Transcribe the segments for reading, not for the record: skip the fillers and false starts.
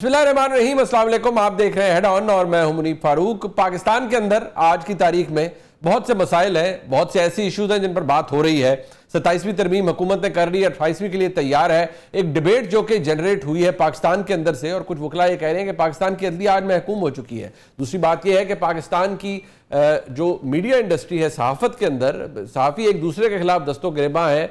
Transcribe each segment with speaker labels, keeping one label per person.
Speaker 1: बिस्मिल्लाहिर्रहमानिर्रहीम, अस्सलाम वालेकुम। आप देख रहे हैं हेड ऑन और मैं हूं मुनीब फारूक। पाकिस्तान के अंदर आज की तारीख में बहुत से मसाइल हैं, बहुत से ऐसी इश्यूज हैं जिन पर बात हो रही है। 27वीं तरमीम हुकूमत ने कर ली, 28वीं के लिए तैयार है। एक डिबेट जो कि जनरेट हुई है पाकिस्तान के अंदर से, और कुछ वकला ये कह रहे हैं कि पाकिस्तान की अदलिया आज महकूम हो चुकी है। दूसरी बात यह है कि पाकिस्तान की जो मीडिया इंडस्ट्री है, सहाफत के अंदर सहाफ़ी एक दूसरे के खिलाफ दस्तों गिरबां है।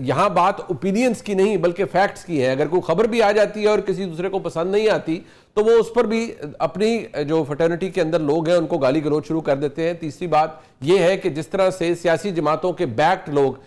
Speaker 1: यहाँ बात ओपिनियंस की नहीं बल्कि फैक्ट्स की है। अगर कोई खबर भी आ जाती है और किसी दूसरे को पसंद नहीं आती तो वो उस पर भी अपनी जो फ्रेटर्निटी के अंदर लोग हैं उनको गाली गलौज शुरू कर देते हैं। तीसरी बात यह है कि जिस तरह से सियासी जमातों के बैक्ड लोग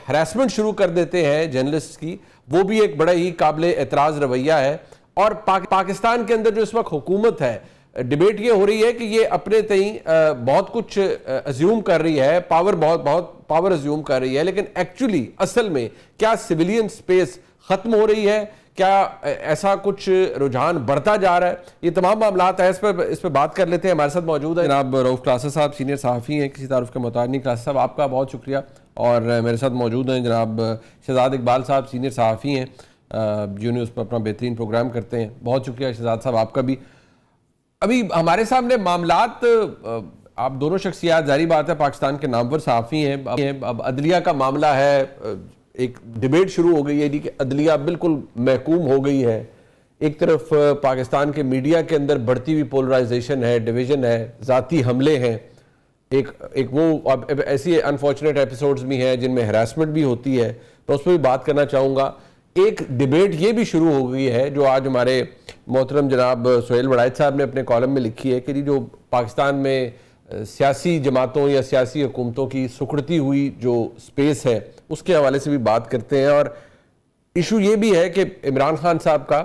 Speaker 1: हरासमेंट शुरू कर देते हैं जर्नलिस्ट की, वो भी एक बड़ा ही काबिल एतराज़ रवैया है। और पाकिस्तान के अंदर जो इस वक्त हुकूमत है, डिबेट ये हो रही है कि ये अपने तई बहुत कुछ अज्यूम कर रही है, बहुत पावर अज्यूम कर रही है, लेकिन एक्चुअली असल में क्या सिविलियन स्पेस खत्म हो रही है, क्या ऐसा कुछ रुझान बढ़ता जा रहा है? ये तमाम मामलात है, इस पर बात कर लेते हैं। हमारे साथ मौजूद है जनाब रऊफ क्लासा साहब, सीनियर सहाफ़ी हैं, किसी तारुफ के मोहताज नहीं। क्लासा साहब आपका बहुत शुक्रिया। और मेरे साथ मौजूद हैं जनाब शहजाद इकबाल साहब, सीनियर सहाफ़ी हैं, जो न्यूज़ पर अपना बेहतरीन प्रोग्राम करते हैं। बहुत शुक्रिया शहजाद साहब आपका भी। अभी हमारे सामने मामलात, आप दोनों शख्सियात, जारी बात है पाकिस्तान के नामवर सहाफ़ी हैं। अब अदलिया का मामला है, एक डिबेट शुरू हो गई है कि अदलिया बिल्कुल महकूम हो गई है। एक तरफ पाकिस्तान के मीडिया के अंदर बढ़ती हुई पोलराइजेशन है, डिवीज़न है, ज़ाती हमले हैं। एक वो ऐसी अनफॉर्चुनेट एपिसोड्स भी हैं जिनमें हरासमेंट भी होती है, तो उस पर भी बात करना चाहूँगा। एक डिबेट ये भी शुरू हो गई है जो आज हमारे मोहतरम जनाब सुहेल वड़ाइच साहब ने अपने कॉलम में लिखी है कि जो पाकिस्तान में सियासी जमातों या सियासी हुकूमतों की सुखड़ती हुई जो स्पेस है उसके हवाले से भी बात करते हैं। और इशू ये भी है कि इमरान खान साहब का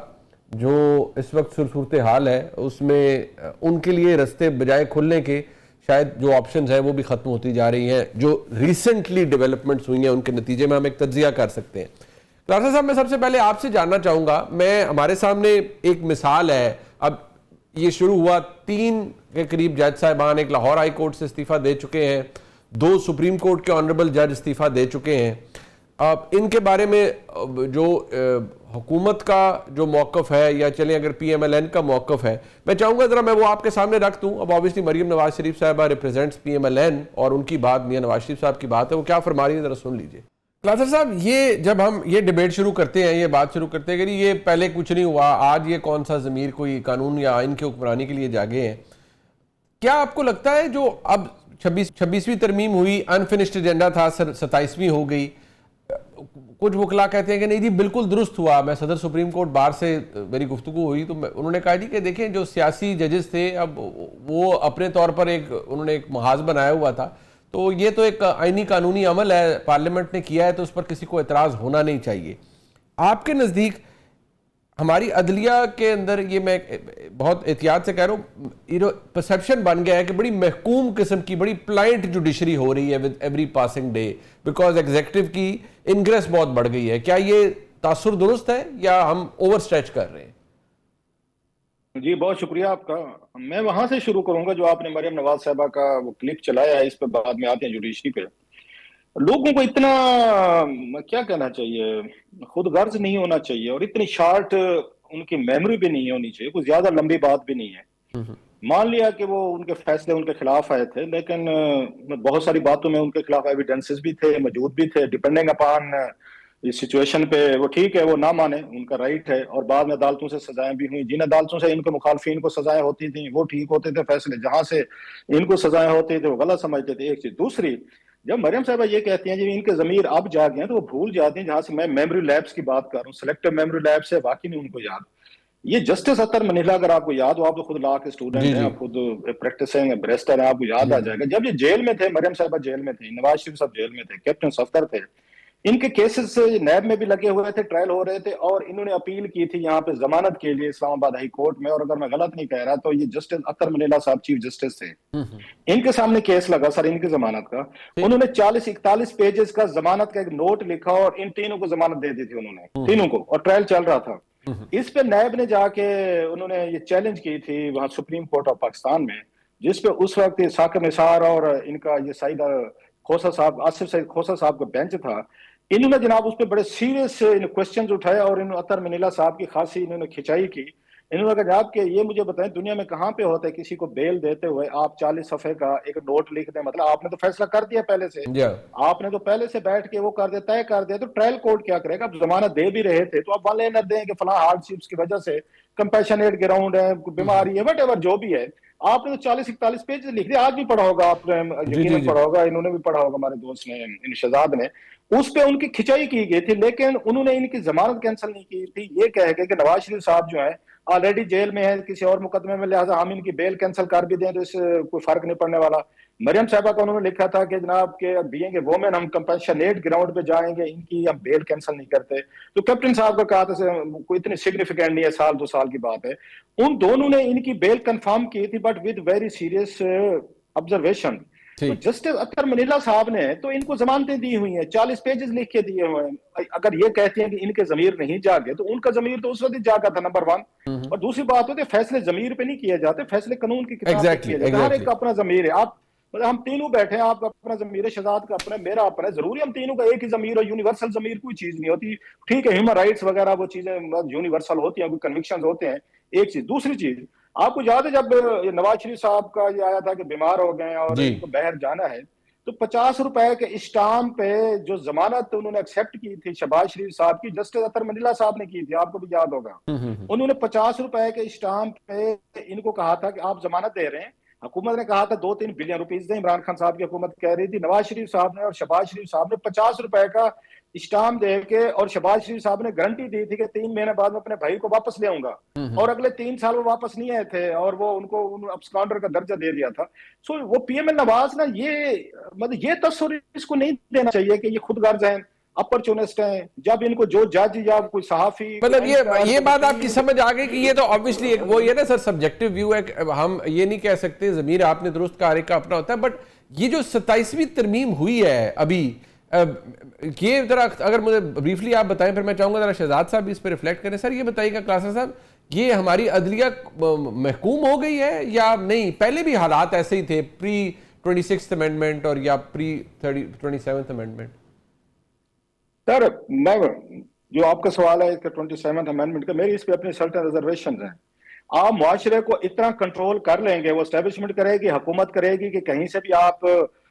Speaker 1: जो इस वक्त सूरत हाल है उसमें उनके लिए रास्ते बजाय खुलने के शायद जो ऑप्शंस हैं वो भी ख़त्म होती जा रही हैं। जो रिसेंटली डेवलपमेंट्स हुई हैं उनके नतीजे में हम एक तज्जिया कर सकते हैं। क्लासा साहब, मैं सबसे पहले आपसे जानना चाहूँगा, हमारे सामने एक मिसाल है। अब ये शुरू हुआ, 3 के करीब जज साहिबान एक लाहौर हाई कोर्ट से इस्तीफ़ा दे चुके हैं, 2 सुप्रीम कोर्ट के ऑनरेबल जज इस्तीफ़ा दे चुके हैं। अब इनके बारे में जो हुकूमत का जो मौक़िफ़ है, या चलें अगर PMLN का मौक़िफ़ है, मैं चाहूँगा ज़रा मैं वो आपके सामने रख दूँ। अब ऑब्वियसली मरीम नवाज शरीफ साहबा रिप्रेजेंट्स PMLN और उनकी बात मियाँ नवाज शरीफ साहब की बात है, वो क्या फरमा रही है ज़रा सुन लीजिए। क्लासर साहब, ये जब हम ये डिबेट शुरू करते हैं, ये बात शुरू करते हैं कि ये पहले कुछ नहीं हुआ, आज ये कौन सा ज़मीर कोई कानून या आइन के हुक्मरानी के लिए जागे हैं, क्या आपको लगता है जो अब 26वीं तरमीम हुई, अनफिनिश्ड एजेंडा था, 27वीं हो गई, कुछ वकला कहते हैं कि नहीं जी बिल्कुल दुरुस्त हुआ। मैं सदर सुप्रीम कोर्ट बार से मेरी गुफ्तगू हुई तो उन्होंने कहा जी कि देखें जो सियासी जजेस थे अब वो अपने तौर पर उन्होंने एक महाज बनाया हुआ था, तो ये तो एक आईनी कानूनी अमल है, पार्लियामेंट ने किया है, तो उस पर किसी को एतराज़ होना नहीं चाहिए। आपके नज़दीक हमारी अदलिया के अंदर, ये मैं बहुत एहतियात से कह रहा हूँ, ये परसेप्शन बन गया है कि बड़ी महकूम किस्म की, बड़ी प्लाइंट जुडिशरी हो रही है with every passing day, because executive की इनग्रेस बहुत बढ़ गई है। क्या ये तासुर दुरुस्त है या हम ओवर स्ट्रेच कर रहे हैं?
Speaker 2: जी बहुत शुक्रिया आपका। मैं वहां से शुरू करूंगा जो आपने मरियम नवाज साहबा का वो क्लिप चलाया है, इस पर बाद में आते हैं जुडिशरी पे। लोगों को इतना क्या कहना चाहिए, खुद गर्ज नहीं होना चाहिए, और इतनी शार्ट उनकी मेमोरी भी नहीं होनी चाहिए, कुछ ज्यादा लंबी बात भी नहीं है। मान लिया कि वो उनके फैसले उनके खिलाफ आए थे, लेकिन बहुत सारी बातों में उनके खिलाफ एविडेंसेस भी थे, मौजूद भी थे। डिपेंडिंग अपॉन इस सिचुएशन पे वो ठीक है, वो ना माने, उनका राइट है। और बाद में अदालतों से सजाएं भी हुई, जिन अदालतों से इनके मुखालफिन को सजाएं होती थी वो ठीक होते थे फैसले, जहां से इनको सजाएं होती थी वो गलत समझते थे। एक चीज। दूसरी, जब मरियम साहबा ये कहती हैं जी इनके जमीर अब जागे हैं, तो वो भूल जाती हैं, जहां से मैं मेमोरी लैब्स की बात कर रहा हूँ, सिलेक्टिव मेमोरी लैब्स है, बाकी नहीं उनको याद। ये जस्टिस अतर मनीला, अगर आपको याद हो, आप तो खुद लॉ के स्टूडेंट हैं, आप खुद प्रैक्टिसिंग बैरिस्टर हैं, आपको याद आ जाएगा जब ये जेल में थे, मरियम साहबा जेल में थी, नवाज शरीफ साहब जेल में थे, कैप्टन सफदर थे, इनके केसेस नैब में भी लगे हुए थे, ट्रायल हो रहे थे, और इन्होंने अपील की थी यहाँ पे जमानत के लिए इस्लामाबाद हाई कोर्ट में। और अगर मैं गलत नहीं कह रहा तो ये जस्टिस अतर मनीला साहब चीफ जस्टिस थे, इनके सामने केस लगा सर इनकी जमानत का। उन्होंने 40-41 पेजेस का जमानत का एक नोट लिखा और इन तीनों को जमानत दे दी थी उन्होंने, तीनों को, और ट्रायल चल रहा था। इस पे नैब ने जाके उन्होंने ये चैलेंज की थी वहां सुप्रीम कोर्ट ऑफ पाकिस्तान में, जिसपे उस वक्त साकिब निसार और इनका ये सईद खोसा साहब, आसिफ सईद खोसा साहब का बेंच था। इन्होंने जनाब उस पर बड़े सीरियस क्वेश्चन उठाए और इन अतर मनीला साहब की खासी इन्होंने खिंचाई की इन्होंने कहा जनाब कि ये मुझे बताएं दुनिया में कहाँ पे होता है किसी को बेल देते हुए आप 40 सफ़े का एक नोट लिख दें, मतलब आपने तो फैसला कर दिया पहले से,
Speaker 1: या
Speaker 2: आपने तो पहले से बैठ के वो कर दिया, तय कर दिया, तो ट्रायल कोर्ट क्या करेगा? अब जमानत दे भी रहे थे तो अब वाले न दें कि फला हार्डशिप्स की वजह से कंपैशनेट ग्राउंड है, बीमारी है, वट एवर जो भी है, आपने तो 40-41 पेज लिख दिया। आज भी पढ़ा होगा आपने,
Speaker 1: जी जी
Speaker 2: यकीनन
Speaker 1: जी।
Speaker 2: पढ़ा होगा, इन्होंने भी पढ़ा होगा, हमारे दोस्त ने, इन शहजाद ने, उस पे उनकी खिंचाई की गई थी, लेकिन उन्होंने इनकी जमानत कैंसिल नहीं की थी। ये कह गए कि नवाज शरीफ साहब जो है ऑलरेडी जेल में है किसी और मुकदमे में, लिहाजा हम इनकी बेल कैंसिल कर भी दें तो इससे कोई फर्क नहीं पड़ने वाला। मरियम साहबा का उन्होंने लिखा था कि जनाब के बीइंग ए वोमेन हम कंपैशनेट ग्राउंड पे जाएंगे, इनकी हम बेल कैंसिल नहीं करते। तो कैप्टन साहब का कहा था कोई इतनी सिग्निफिकेंट नहीं है, 1-2 साल की बात है। उन दोनों ने इनकी बेल कंफर्म की थी, but with very serious observation. तो
Speaker 1: ठीक।
Speaker 2: जस्टिस अख्तर मनीला साहब ने तो इनको जमानतें दी हुई हैं, 40 पेजेस लिख के दिए हुए हैं। अगर ये कहते हैं कि इनके जमीर नहीं जागे तो उनका जमीर तो उस वक्त ही जागा था, नंबर 1। और दूसरी बात होती है फैसले जमीर पे नहीं किए जाते, फैसले कानून की किताब पे
Speaker 1: एग्जैक्टली
Speaker 2: किए जाते। हर एक
Speaker 1: एग्जैक्टली।
Speaker 2: का अपना जमीर है। आप मतलब हम तीनों बैठे हैं, आपका अपना जमीर है, शहजाद का अपना है, मेरा अपना है, जरूरी हम तीनों का एक ही जमीर और यूनिवर्सल जमीर कोई चीज नहीं होती। ठीक है, ह्यूमन राइट्स वगैरह वो चीजें यूनिवर्सल होती हैं, कोई कन्विक्शन होते हैं, एक चीज। दूसरी चीज, आपको याद है जब ये नवाज शरीफ साहब का ये आया था कि बीमार हो गए और
Speaker 1: जी।
Speaker 2: इनको बाहर जाना है, तो 50 रुपए के स्टाम्प पे जो जमानत उन्होंने एक्सेप्ट की थी शहबाज शरीफ साहब की, जस्टिस अतर मंडिला साहब ने की थी, आपको भी याद होगा। उन्होंने 50 रुपए के स्टाम्प पे इनको कहा था कि आप जमानत दे रहे हैं, हुकूमत ने कहा था 2-3 बिलियन रुपीज दें, इमरान खान साहब की हुकूमत कह रही थी। नवाज शरीफ साहब ने और शहबाज शरीफ साहब ने 50 रुपए का स्टाम्प दे के, और शहबाज शरीफ साहब ने गारंटी दी थी कि 3 महीने बाद में अपने भाई को वापस ले आऊंगा, और अगले 3 साल वो वापस नहीं आए थे, और वो उनको अब्सकॉन्डर का दर्जा दे दिया था। सो वो पीएमएल नवाज ना, ये मतलब ये तस्वीर इसको नहीं देना चाहिए कि ये खुद गर्ज हैं, अपॉर्चुनिस्ट हैं। जब इनको जो जज या कोई सहाफी,
Speaker 1: मतलब ये बात आपकी समझ आ गई कि ये तो ऑब्वियसली एक वो ये ना सर सब्जेक्टिव व्यू है, हम ये नहीं कह सकते, जमीर आपने दुरुस्त कहा, का अपना होता है। बट ये जो 27वीं तरमीम हुई है अभी, ये जरा अगर मुझे ब्रीफली आप बताएं, फिर मैं चाहूंगा जरा शहजाद साहब भी इस पर रिफ्लेक्ट करें। सर ये बताइएगा क्लासा साहब, ये हमारी अदलिया महकूम हो गई है या नहीं? पहले भी हालात ऐसे ही थे, प्री 26th अमेंडमेंट और या प्री 27th अमेंडमेंट?
Speaker 2: सर मैं, जो आपका सवाल है इसका 27th अमेंडमेंट का, मेरी इस पे अपनी सर्टेन रिजर्वेशन है। आप मुआशरे को इतना कंट्रोल कर लेंगे, वो एस्टेब्लिशमेंट करेगी, हुकूमत करेगी कि कहीं से भी आप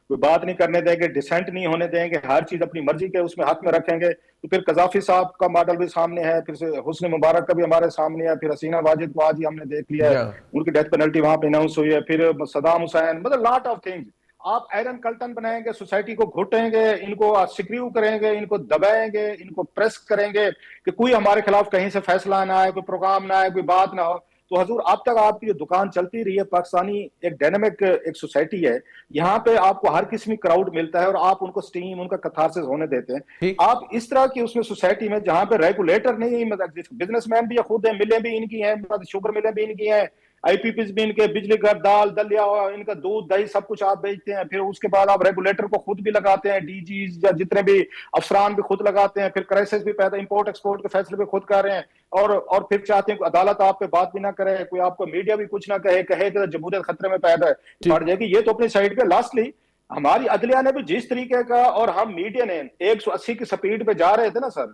Speaker 2: कोई बात नहीं करने देंगे, डिसेंट नहीं होने देंगे, हर चीज अपनी मर्जी के उसमें हक में रखेंगे। तो फिर कजाफी साहब का मॉडल भी सामने है, फिर से हुस्न मुबारक का भी हमारे सामने है, फिर हसीना वाजिद को आज ही हमने देख लिया है, उनकी डेथ पेनल्टी वहां पे अनाउंस हुई है, फिर सदाम हुसैन, मतलब लॉट ऑफ थिंग्स। आप आयरन कल्टन बनाएंगे, सोसाइटी को घुटेंगे, इनको सिक्रीव करेंगे, इनको दबाएंगे, इनको प्रेस करेंगे कि कोई हमारे खिलाफ कहीं से फैसला ना आए, कोई प्रोग्राम ना आए, कोई बात ना हो। तो हजूर अब तक आपकी दुकान चलती रही है, पाकिस्तानी एक डायनेमिक एक सोसाइटी है, यहाँ पे आपको हर किस्म की क्राउड मिलता है और आप उनको स्टीम, उनका कथारसिस होने देते हैं। आप इस तरह की उसमें सोसाइटी में जहां पे रेगुलेटर नहीं है, मतलब बिजनेसमैन भी खुद है, मिलें भी इनकी हैं, शुगर मिलें भी इनकी हैं, आईपीपीज भी इनके, बिजली घर, दाल दलिया, इनका दूध दही सब कुछ आप बेचते हैं। फिर उसके बाद आप रेगुलेटर को खुद भी लगाते हैं, डीजी या जितने भी अफसरान भी खुद लगाते हैं, फिर क्राइसिस भी पैदा, इंपोर्ट एक्सपोर्ट के फैसले भी खुद कर रहे हैं, और फिर चाहते हैं अदालत आप पे बात भी ना करे, कोई आपको मीडिया भी कुछ ना कहे तो जमहूरियत खतरे में पैदा है पड़ जाएगी। ये तो अपनी साइड पे। लास्टली हमारी अदलिया ने भी जिस तरीके का, और हम मीडिया ने 180 की स्पीड पे जा रहे थे ना सर,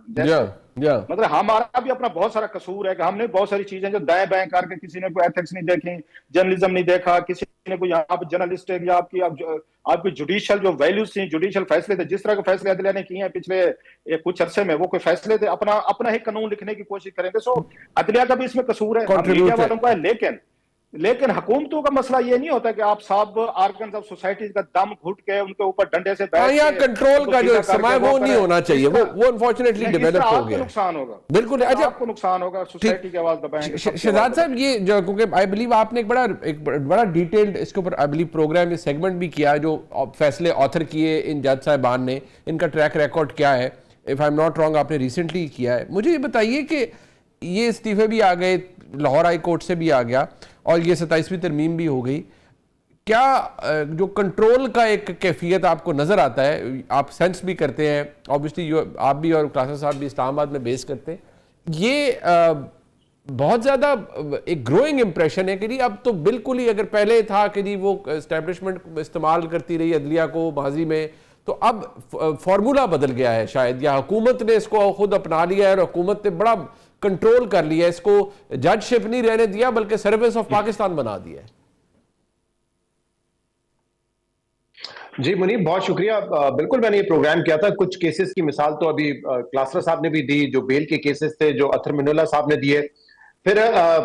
Speaker 2: मतलब हमारा भी अपना बहुत सारा कसूर है कि हमने बहुत सारी चीजें जो दाएं बाएं करके, किसी ने कोई एथिक्स नहीं देखी, जर्नलिज्म नहीं देखा, किसी ने कोई यहाँ पे जर्नलिस्ट या आपकी जुडिशियल जो वैल्यूज थी, जुडिशियल फैसले थे, जिस तरह के फैसले अदलिया ने किए हैं पिछले कुछ अरसे में, वो कोई फैसले थे अपना ही कानून लिखने की कोशिश करेंगे। सो अदलिया का भी इसमें कसूर है, मीडिया वालों का है। लेकिन हुकूमतों का मसला ये नहीं होता कि आप सब आर्गन्स ऑफ सोसाइटी का दम घुट के उनके ऊपर डंडे से बैठ के
Speaker 1: कंट्रोल का जो समय वो नहीं होना चाहिए, वो अनफॉर्चुनेटली डेवलप हो गया।
Speaker 2: नुकसान होगा,
Speaker 1: बिल्कुल। अच्छा,
Speaker 2: आपको नुकसान होगा, सोसाइटी की आवाज दबाएंगे।
Speaker 1: शहजाद साहब, ये जो क्योंकि आई बिलीव आपने एक बड़ा डिटेल्ड इसके ऊपर आई बिलीव प्रोग्राम, ये सेगमेंट भी किया, जो फैसले ऑथर किए इन जज साहिबान ने, इनका ट्रैक रिकॉर्ड क्या है, if I am not wrong आपने रिसेंटली किया है। मुझे ये बताइए कि ये इस्तीफे भी आ गए, लाहौर हाई कोर्ट से भी आ गया, और ये 27वीं तरमीम भी हो गई, क्या जो कंट्रोल का एक कैफियत आपको नजर आता है, आप सेंस भी करते हैं ऑब्वियसली, आप भी और क्लासा साहब भी इस्लामाबाद में बेस करते हैं, ये बहुत ज़्यादा एक ग्रोइंग इंप्रेशन है कि जी अब तो बिल्कुल ही, अगर पहले था कि जी वो एस्टेब्लिशमेंट इस्तेमाल करती रही अदलिया को माजी में, तो अब फार्मूला बदल गया है शायद, या हुकूमत ने इसको खुद अपना लिया है और हुकूमत ने बड़ा कंट्रोल कर लिया, इसको जजशिप नहीं रहने दिया बल्कि सर्विस ऑफ पाकिस्तान बना दिया है।
Speaker 3: जी मुनीब, बहुत शुक्रिया। बिल्कुल मैंने ये प्रोग्राम किया था। कुछ केसेस की मिसाल तो अभी क्लासरा साहब ने भी दी, जो बेल के केसेस थे जो अतर मिनुल्लाह साहब ने दिए। फिर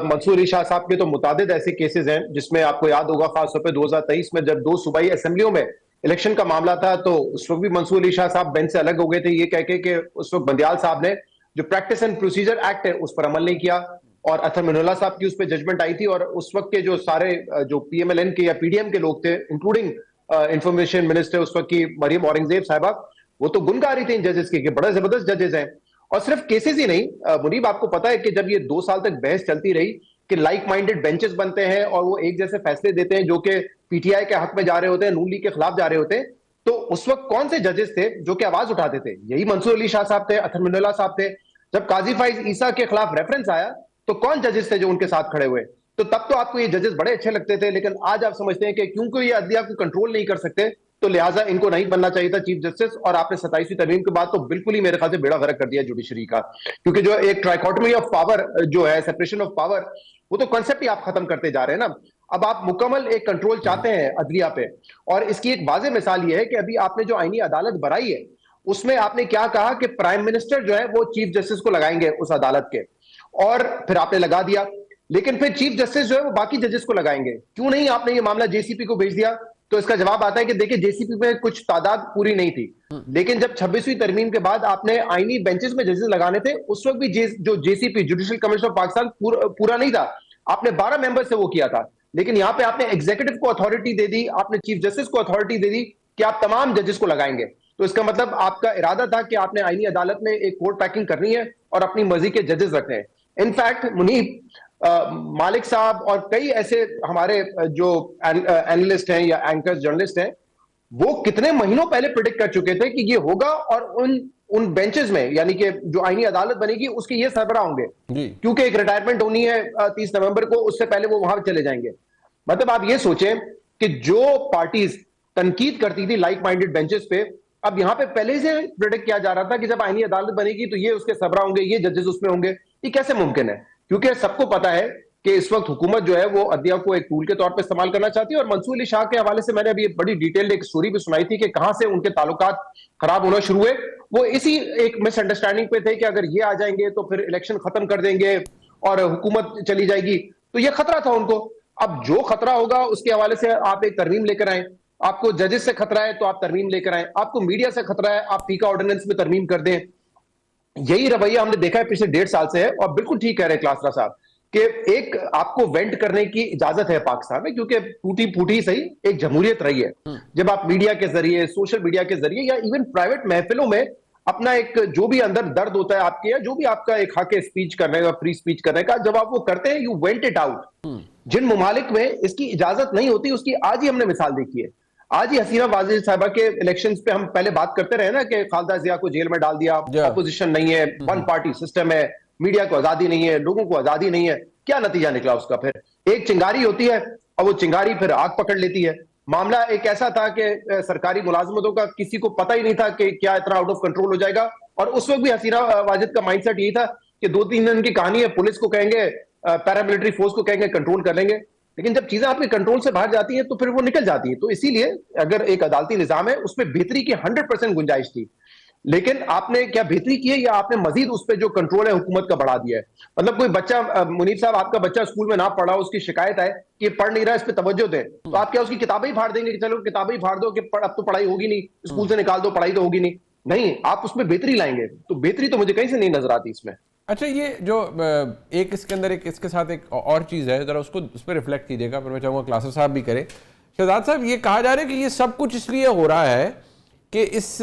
Speaker 3: मंसूर अली शाह साहब के तो मुतादिद ऐसे केसेस हैं जिसमें आपको याद होगा खासतौर पे 2023 में जब 2 सूबाई असेंबलियों में इलेक्शन का मामला था, तो उस वक्त भी मंसूर अली शाह साहब बेंच से अलग हो गए थे, ये कह के कि उस वक्त बंदियाल साहब ने जो प्रैक्टिस एंड प्रोसीजर एक्ट है उस पर अमल नहीं किया, और अतर मिनुल्लाह साहब की उस पर जजमेंट आई थी। और उस वक्त के जो सारे जो PMLN के या PDM के लोग थे, इंक्लूडिंग इंफॉर्मेशन मिनिस्टर उस वक्त की मरियम औरंगजेब साहबा, वो तो गुन गा रही थी इन जजेस की कि बड़े जबरदस्त जजेस हैं। और सिर्फ केसेस ही नहीं, मुनीब आपको पता है कि जब ये 2 साल तक बहस चलती रही कि लाइक माइंडेड बेंचेस बनते हैं और वो एक जैसे फैसले देते हैं जो कि PTI के हक में जा रहे होते हैं, नून लीग के खिलाफ जा रहे होते हैं, तो उस वक्त कौन से जजेस थे जो कि आवाज उठाते थे? यही मंसूर अली शाह साहब थे, अतर मिनुल्लाह साहब थे। जब काजी फाइज ईसा के खिलाफ रेफरेंस आया तो कौन जजेस थे जो उनके साथ खड़े हुए? तो तब तो आपको ये जजेस बड़े अच्छे लगते थे, लेकिन आज आप समझते हैं कि क्योंकि ये अदलिया को कंट्रोल नहीं कर सकते तो लिहाजा इनको नहीं बनना चाहिए था चीफ जस्टिस। और आपने 27वीं तरमीम के बाद तो बिल्कुल ही मेरे ख्याल से बेड़ा गर्क कर दिया जुडिशरी का, क्योंकि जो एक ट्राइकोटमी ऑफ पावर जो है, सेपरेशन ऑफ पावर, वो तो कॉन्सेप्ट ही आप खत्म करते जा रहे हैं ना। अब आप मुकम्मल एक कंट्रोल चाहते हैं अदलिया पे, और इसकी एक वाज़ेह मिसाल ये है कि अभी आपने जो आईनी अदालत बनाई है उसमें आपने क्या कहा कि प्राइम मिनिस्टर जो है वो चीफ जस्टिस को लगाएंगे उस अदालत के, और फिर आपने लगा दिया। लेकिन फिर चीफ जस्टिस जो है वो बाकी जजेस को लगाएंगे। क्यों नहीं आपने ये मामला JCP को भेज दिया? तो इसका जवाब आता है कि देखिए JCP में कुछ तादाद पूरी नहीं थी, लेकिन जब 26वीं तरमीम के बाद आपने आईनी बेंचेस में जजेस लगाने थे, उस वक्त भी जो JCP judicial commission of Pakistan पूरा नहीं था, आपने 12 मेंबर से वो किया था। लेकिन यहां पे आपने एग्जीक्यूटिव को अथॉरिटी दे दी, आपने चीफ जस्टिस को अथॉरिटी दे दी कि आप तमाम जजेस को लगाएंगे। तो इसका मतलब आपका इरादा था कि आपने आईनी अदालत में एक कोर्ट पैकिंग करनी है और अपनी मर्जी के जजेस रखने हैं। इनफैक्ट मुनीब, मालिक साहब और कई ऐसे हमारे जो एनालिस्ट हैं या एंकर्स जर्नलिस्ट हैं, वो कितने महीनों पहले प्रिडिक्ट कर चुके थे कि ये होगा, और उन बेंचेस में यानी कि जो आईनी अदालत बनेगी उसके ये सरबराह होंगे, क्योंकि एक रिटायरमेंट होनी है 30 नवंबर को, उससे पहले वो वहां चले जाएंगे। मतलब आप ये सोचें कि जो पार्टीज तनकीद करती थी लाइक माइंडेड बेंचेस पे, अब यहां पे पहले से प्रिडिक्ट किया जा रहा था कि जब आईनी अदालत बनेगी तो ये उसके सरबराह होंगे, ये जजेस उसमें होंगे। ये कैसे मुमकिन है? क्योंकि सबको पता है कि इस वक्त हुकूमत जो है वो अदलिया को एक टूल के तौर पर इस्तेमाल करना चाहती है। और मंसूर अली शाह के हवाले से मैंने अभी बड़ी डिटेल्ड एक स्टोरी भी सुनाई थी कि कहां से उनके ताल्लुकात खराब होना शुरू हुए। वो इसी एक मिसअंडरस्टैंडिंग पे थे कि अगर ये आ जाएंगे तो फिर इलेक्शन खत्म कर देंगे और हुकूमत चली जाएगी, तो ये खतरा था उनको। अब जो खतरा होगा उसके हवाले से आप एक तरमीम लेकर आए। आपको जजेस से खतरा है तो आप तरमीम लेकर आए, आपको मीडिया से खतरा है आप पीका ऑर्डिनेंस में तरमीम कर दें। यही रवैया हमने देखा है पिछले 1.5 साल से है। और बिल्कुल ठीक कह रहे हैं क्लासरा साहब कि एक आपको वेंट करने की इजाजत है पाकिस्तान में, क्योंकि टूटी फूटी सही एक जमहूरियत रही है। जब आप मीडिया के जरिए, सोशल मीडिया के जरिए या इवन प्राइवेट महफिलों में अपना एक जो भी अंदर दर्द होता है आपके, या जो भी आपका एक हक है स्पीच करने का, फ्री स्पीच करने का, जब आप वो करते हैं यू वेंट इट आउट। जिन ममालिक में इसकी इजाजत नहीं होती उसकी आज ही हमने मिसाल देखी है। आज ही हसीना वाजिद साहिबा के इलेक्शंस पे हम पहले बात करते रहे ना कि खालदा जिया को जेल में डाल दिया, अपोजिशन नहीं है, वन पार्टी सिस्टम है, मीडिया को आजादी नहीं है, लोगों को आजादी नहीं है। क्या नतीजा निकला उसका? फिर एक चिंगारी होती है और वो चिंगारी फिर आग पकड़ लेती है। मामला एक ऐसा था कि सरकारी मुलाजमतों का किसी को पता ही नहीं था कि क्या इतना आउट ऑफ कंट्रोल हो जाएगा। और उस वक्त भी हसीना वाजिद का माइंडसेट यही था कि 2-3 दिन की कहानी है, पुलिस को कहेंगे, पैरामिलिट्री फोर्स को कहेंगे कंट्रोल कर लेंगे। लेकिन जब चीजें आपके कंट्रोल से बाहर जाती हैं तो फिर वो निकल जाती है। तो इसीलिए अगर एक अदालती निजाम है उसमें बेहतरी की 100% गुंजाइश थी, लेकिन आपने क्या बेहतरी की है या आपने मजीद उस पर जो कंट्रोल है हुकूमत का बढ़ा दिया है? मतलब कोई बच्चा, मुनीब साहब आपका बच्चा स्कूल में ना पढ़ा, उसकी शिकायत है कि पढ़ नहीं रहा, इस पर तवज्जो दें, तो आप क्या उसकी किताबें ही फाड़ देंगे कि चलो किताबें ही फाड़ दो कि अब तो पढ़ाई होगी नहीं, स्कूल से निकाल दो, पढ़ाई तो होगी नहीं? नहीं, आप उसमें बेहतरी लाएंगे। तो बेहतरी तो मुझे कहीं से नहीं नजर आती इसमें।
Speaker 1: अच्छा, ये जो एक इसके अंदर एक इसके साथ एक और चीज़ है, ज़रा उसको उस पर रिफ्लेक्ट कीजिएगा, फिर मैं चाहूँगा क्लासर साहब भी करें। शहजाद साहब, ये कहा जा रहा है कि ये सब कुछ इसलिए हो रहा है कि इस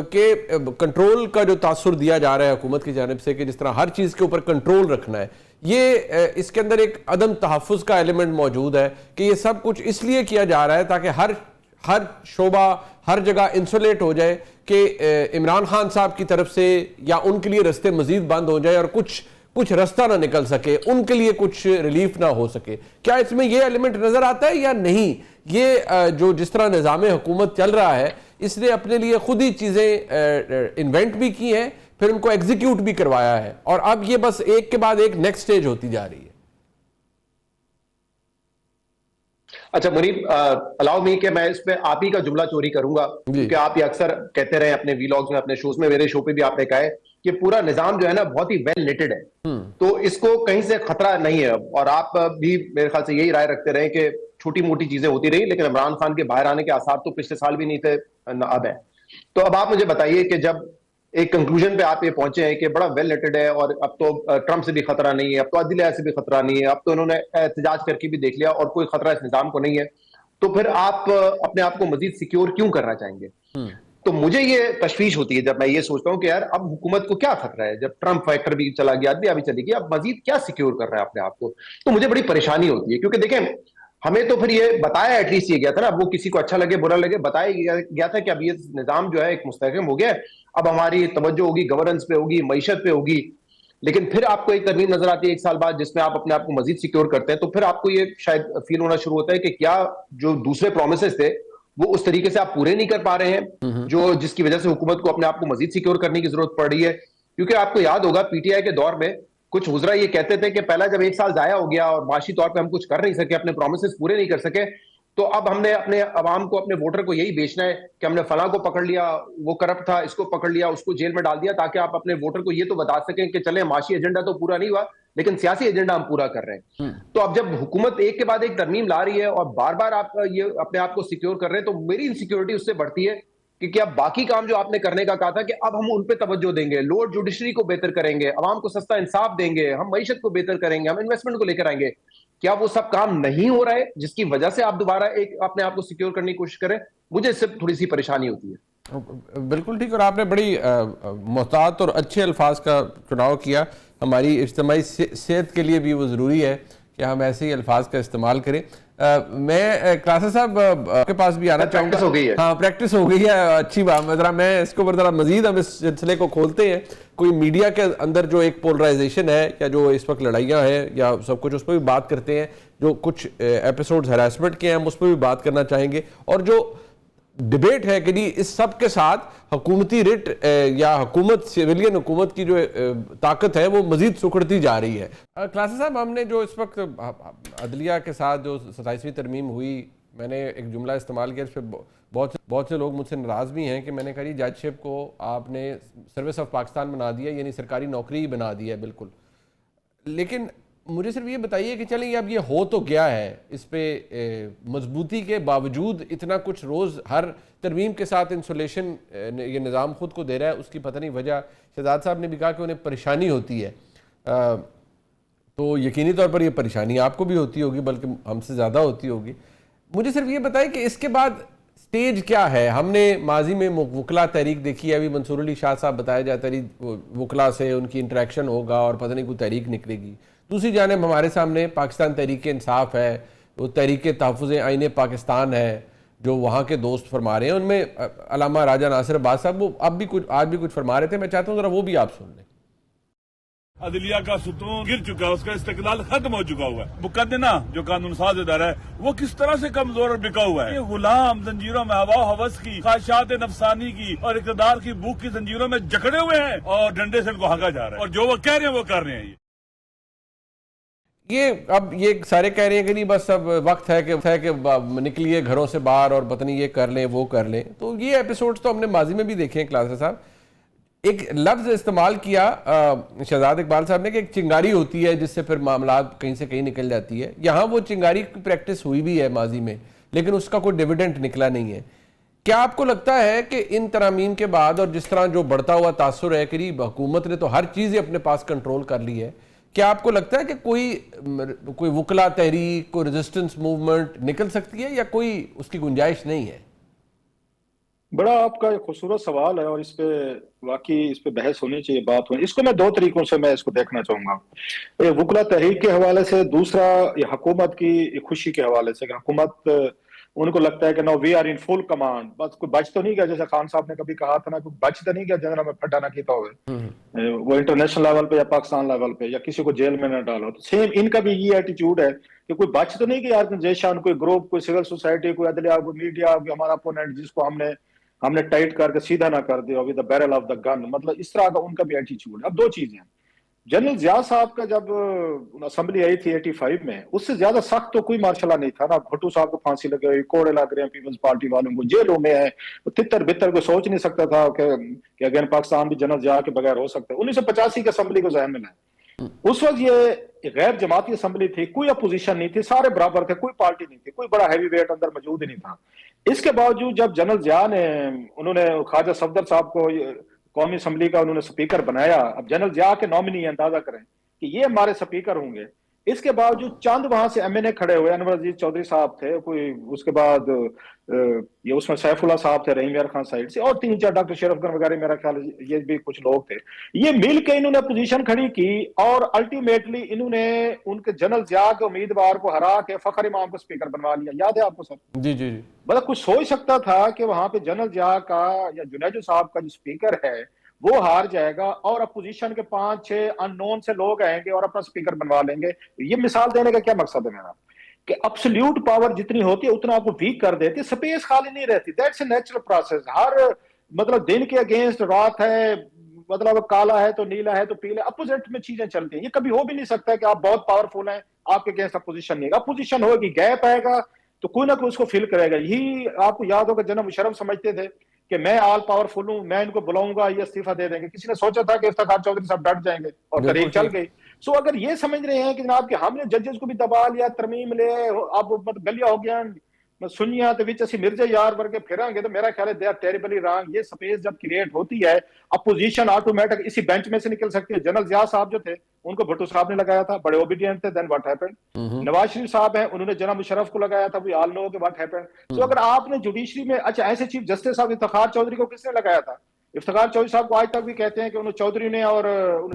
Speaker 1: के कंट्रोल का जो तासुर दिया जा रहा है हुकूमत की जानिब से कि जिस तरह हर चीज़ के ऊपर कंट्रोल रखना है, ये इसके अंदर एक अदम तहफ़्फ़ुज़ का एलिमेंट मौजूद है कि ये सब कुछ इसलिए किया जा रहा है ताकि हर शोबा, हर जगह इंसुलेट हो जाए कि इमरान खान साहब की तरफ से या उनके लिए रास्ते मजीद बंद हो जाए और कुछ रास्ता ना निकल सके, उनके लिए कुछ रिलीफ ना हो सके। क्या इसमें यह एलिमेंट नजर आता है या नहीं? ये जो जिस तरह निज़ाम हुकूमत चल रहा है, इसने अपने लिए खुद ही चीज़ें इन्वेंट भी की हैं, फिर उनको एग्जीक्यूट भी करवाया है, और अब ये बस एक के बाद एक नेक्स्ट स्टेज होती जा रही है।
Speaker 3: अच्छा मुनीब, अलाउ मी कि मैं इस पे आप ही का जुमला चोरी करूंगा, क्योंकि आप ये अक्सर कहते रहे अपने वीलॉग्स में, अपने शोज में, मेरे शो पे भी आपने कहा है कि पूरा निजाम जो है ना बहुत ही वेल निटेड है, तो इसको कहीं से खतरा नहीं है। और आप भी मेरे ख्याल से यही राय रखते रहे कि छोटी मोटी चीजें होती रही, लेकिन इमरान खान के बाहर आने के आसार तो पिछले साल भी नहीं थे, न अब है। तो अब आप मुझे बताइए कि जब एक कंक्लूजन पे आप ये पहुंचे हैं कि बड़ा वेल नेटेड है और अब तो ट्रंप से भी खतरा नहीं है, अब तो अदलिया से भी खतरा नहीं है, अब तो इन्होंने एहतजाज करके भी देख लिया और कोई खतरा इस निजाम को नहीं है, तो फिर आप अपने आप को मजीद सिक्योर क्यों करना चाहेंगे? तो मुझे ये तशवीश होती है जब मैं ये सोचता हूं कि यार अब हुकूमत को क्या खतरा है, जब ट्रंप फैक्टर भी चला गया, अदलिया भी चली गई, अब मजीद क्या सिक्योर कर रहे हैं अपने आप को? तो मुझे बड़ी परेशानी होती है, क्योंकि देखें हमें तो फिर ये बताया एटलीस्ट ये गया था ना, अब वो किसी को अच्छा लगे बुरा लगे, बताया गया था कि अब ये निजाम जो है एक मुस्तहकम हो गया है, अब हमारी तवज्जो होगी गवर्नेंस पे होगी, मईशत पे होगी। लेकिन फिर आपको एक तरमीम नजर आती है एक साल बाद जिसमें आप अपने आप को मजीद सिक्योर करते हैं, तो फिर आपको ये शायद फील होना शुरू होता है कि क्या जो दूसरे प्रोमिसेस थे वो उस तरीके से आप पूरे नहीं कर पा रहे हैं, जो जिसकी वजह से हुकूमत को अपने आप को मजीद सिक्योर करने की जरूरत पड़ रही है। क्योंकि आपको याद होगा पीटीआई के दौर में कुछ वज़रा ये कहते थे कि पहला जब एक साल जाया हो गया और माशी तौर पे हम कुछ कर नहीं सके, अपने प्रोमिसेस पूरे नहीं कर सके, तो अब हमने अपने अवाम को, अपने वोटर को यही बेचना है कि हमने फलां को पकड़ लिया, वो करप्ट था, इसको पकड़ लिया, उसको जेल में डाल दिया, ताकि आप अपने वोटर को ये तो बता सकें कि चले माशी एजेंडा तो पूरा नहीं हुआ लेकिन सियासी एजेंडा हम पूरा कर रहे हैं। तो अब जब हुकूमत एक के बाद एक तरमीम ला रही है और बार बार आप ये अपने आप को सिक्योर कर रहे हैं, तो मेरी इनसिक्योरिटी उससे बढ़ती है कि क्या बाकी काम जो आपने करने का कहा था कि अब हम उन पे तवज्जो देंगे, लोअर जुडिशरी को बेहतर करेंगे, अवाम को सस्ता इंसाफ देंगे, हम मईशत को बेहतर करेंगे, हम इन्वेस्टमेंट को लेकर आएंगे, क्या वो सब काम नहीं हो रहा है जिसकी वजह से आप दोबारा एक अपने आप को सिक्योर करने की कोशिश करें? मुझे इससे थोड़ी सी परेशानी होती है।
Speaker 1: बिल्कुल ठीक, और आपने बड़ी मोहतात और अच्छे अल्फाज का चुनाव किया। हमारी इज्तिमाई सेहत के लिए भी वो ज़रूरी है कि हम ऐसे ही अल्फाज का इस्तेमाल करें। मैं क्लासा साहब आपके पास भी आना चाहूँगा।
Speaker 3: हो गई है।
Speaker 1: हाँ, प्रैक्टिस हो गई है, अच्छी बात। ज़रा मैं इसको ऊपर ज़रा मजीद हम इस सिलसिले को खोलते हैं। कोई मीडिया के अंदर जो एक पोलराइजेशन है या जो इस वक्त लड़ाइयाँ हैं या सब कुछ, उस पर भी बात करते हैं। जो कुछ एपिसोड्स हरासमेंट के हैं हम उस पर भी बात करना चाहेंगे, और जो डिबेट है कि जी इस सब के साथ हुकूमती रिट या हुकूमत, सिविलियन हुकूमत की जो ताकत है वो मजीद सुखड़ती जा रही है। क्लासा साहब, हमने जो इस वक्त अदलिया के साथ जो 27वीं तरमीम हुई, मैंने एक जुमला इस्तेमाल किया, इस पर बहुत से लोग मुझसे नाराज़ भी हैं कि मैंने कहा जी जजशिप को आपने सर्विस ऑफ पाकिस्तान बना दिया, यानी सरकारी नौकरी ही बना दी है बिल्कुल। लेकिन मुझे सिर्फ ये बताइए कि चलिए अब ये हो तो गया है, इस पे मजबूती के बावजूद इतना कुछ रोज़ हर तरमीम के साथ इंसुलेशन ये निज़ाम खुद को दे रहा है, उसकी पता नहीं वजह। शहजाद साहब ने भी कहा कि उन्हें परेशानी होती है, तो यकीनी तौर पर ये परेशानी आपको भी होती होगी, बल्कि हमसे ज़्यादा होती होगी। मुझे सिर्फ ये बताइए कि इसके बाद स्टेज क्या है? हमने माजी में वकला तहरीक देखी है, अभी मंसूर अली शाह साहब बताया जाता है वकला से उनकी इंटरेक्शन होगा और पता नहीं कोई तहरीक निकलेगी। दूसरी जानिब हमारे सामने पाकिस्तान तहरीक इंसाफ है, वो तहरीक तहफ़्फ़ुज़ आईन पाकिस्तान है, जो वहाँ के दोस्त फरमा रहे हैं, उनमें अल्लामा राजा नासिर अब्बास साहब वो अब भी आज भी कुछ फरमा रहे थे। मैं चाहता हूँ ज़रा वो भी आप सुन लें।
Speaker 4: अदलिया का सुतून गिर चुका है, उसका इस्तेकलाल खत्म हो चुका हुआ है। मुकदमा जो कानून साज इदारा है वो किस तरह से कमजोर और बिका हुआ है। ये गुलाम जंजीरों में हवा हवस की, ख्वाहिशात नफसानी की और इक़्तिदार की भूख की जंजीरों में जकड़े हुए हैं और डंडे से इनको हाँका जा रहा है, और जो वो कह रहे हैं वो कर रहे हैं।
Speaker 1: अब ये सारे कह रहे हैं कि नहीं बस अब वक्त है कि निकलिए घरों से बाहर और पता नहीं ये कर लें वो कर लें। तो ये एपिसोड्स तो हमने माजी में भी देखे हैं। क्लासा साहब, एक लफ्ज़ इस्तेमाल किया शहजाद इकबाल साहब ने कि एक चिंगारी होती है जिससे फिर मामला कहीं से कहीं निकल जाती है। यहाँ वो चिंगारी की प्रैक्टिस हुई भी है माजी में, लेकिन उसका कोई डिविडेंट निकला नहीं है। क्या आपको लगता है कि इन तरामीम के बाद और जिस तरह जो बढ़ता हुआ तासुर है कि हुकूमत ने तो हर चीज़ अपने पास कंट्रोल कर ली है, क्या आपको लगता है कि कोई वकला तहरीक, कोई रेजिस्टेंस मूवमेंट निकल सकती है या कोई उसकी गुंजाइश नहीं है?
Speaker 2: बड़ा आपका एक खूबसूरत सवाल है और इस पे वाकई इस पे बहस होनी चाहिए, बात होनी। इसको मैं दो तरीकों से मैं इसको देखना चाहूंगा, एक वकला तहरीक के हवाले से, दूसरा ये हुकूमत की खुशी के हवाले से। हुकूमत उनको लगता है कि no we are in full command, बस कोई बच तो नहीं गया, जैसे खान साहब ने कभी कहा था ना, कोई बच तो नहीं गया जनरल में फटा ना किया हो, वो इंटरनेशनल लेवल पे या पाकिस्तान लेवल पे, या किसी को जेल में न डालो। तो सेम इनका भी ये एटीट्यूड है कि कोई बच तो नहीं गया यार, जैशान कोई ग्रुप, कोई सिविल सोसाइटी, कोई अदलिया, कोई मीडिया, कोई हमारा अपोनेंट जिसको हमने हमने टाइट करके सीधा ना कर दिया with the barrel of the gun, मतलब इस तरह का उनका भी एटीट्यूड है। अब दो चीजें, जनरल जिया साहब का जब असेंबली आई थी 85 में, उससे ज्यादा सख्त तो कोई मार्शल नहीं था ना। भुट्टो साहब को फांसी लग गई, कोड़े लग रहे हैं पीपल्स पार्टी वालों को, जेलों में है, तितर बितर को सोच नहीं सकता था कि अगेन पाकिस्तान भी जनरल जिया के बगैर हो सकता है। 1985 की असेंबली को जहन में लाए, उस वक्त ये गैर जमाती असेंबली थी, कोई अपोजिशन नहीं थी, सारे बराबर थे, कोई पार्टी नहीं थी, कोई बड़ा हैवी वेट अंदर मौजूद ही नहीं था। इसके बावजूद जब जनरल जिया ने, उन्होंने ख्वाजा सफदर साहब को कौमी असेंबली का उन्होंने स्पीकर बनाया। अब जनरल जिया के नॉमिनी अंदाजा करें कि ये हमारे स्पीकर होंगे। इसके बावजूद चंद वहां से एमएनए खड़े हुए, अनवर अजीज चौधरी साहब थे कोई, उसके बाद ये उसमें सैफुल्ला साहब थे रहीम यार खान साइड से, और 3-4 डॉक्टर शरफ गन वगैरह, मेरा ख्याल ये भी कुछ लोग थे। ये मिल के इन्होंने पोजीशन खड़ी की और अल्टीमेटली इन्होंने उनके जनरल जिया के उम्मीदवार को हरा के फखर इमाम को स्पीकर बनवा लिया। याद है आपको सर?
Speaker 1: जी जी जी।
Speaker 2: मतलब कुछ सोच सकता था कि वहां पे जनरल जिया का या जुनेजो साहब का जो स्पीकर है वो हार जाएगा और अपोजिशन के 5-6 अननोन से लोग आएंगे और अपना स्पीकर बनवा लेंगे। ये मिसाल देने का क्या मकसद है मेरा, कि अब्सोल्यूट पावर जितनी होती है उतना आपको वीक कर देती है, स्पेस खाली नहीं रहती। That's a natural process. हर मतलब दिन के अगेंस्ट रात है, मतलब काला है तो नीला है तो पीला, अपोजिट में चीजें चलती हैं। ये कभी हो भी नहीं सकता है कि आप बहुत पावरफुल हैं, आपके अगेंस्ट अपोजिशन नहीं, अपोजिशन होगी, गैप आएगा तो कोई ना कोई उसको फिल करेगा। यही आपको याद होगा जनाब मुशर्रफ समझते थे कि मैं ऑल पावरफुल हूं, मैं इनको बुलाऊंगा ये इस्तीफा दे देंगे। किसी ने सोचा था कि इफ्तिखार चौधरी साहब डट जाएंगे और तरीक चल गई। सो अगर ये समझ रहे हैं कि जनाब कि हमने जजेस को भी दबा लिया, तरमीम ले, अब मतलब गलिया हो गया सुनिया तो विच असि मिर्जा यार वर्गे फिरांगे, तो मेरा ख्याल है दे आर टेरिबली रॉन्ग। ये स्पेस जब क्रिएट होती है, अपोजिशन ऑटोमेटिक इसी बेंच में से निकल सकती है। जनरल जिया साहब जो थे उनको भुट्टो साहब ने लगाया था, बड़े ओबीडियंट थे, then what happened. Nawaz Sharif साहब हैं, उन्होंने जनाब मुशर्रफ को लगाया था, वी ऑल नो कि व्हाट हैपेंड। तो अगर आपने जुडिशरी में, अच्छा ऐसे चीफ जस्टिस साहब इफ्तिखार चौधरी को किसने लगाया था? इफ्तिखार चौधरी साहब को आज तक भी कहते हैं कि उन्होंने चौधरी ने और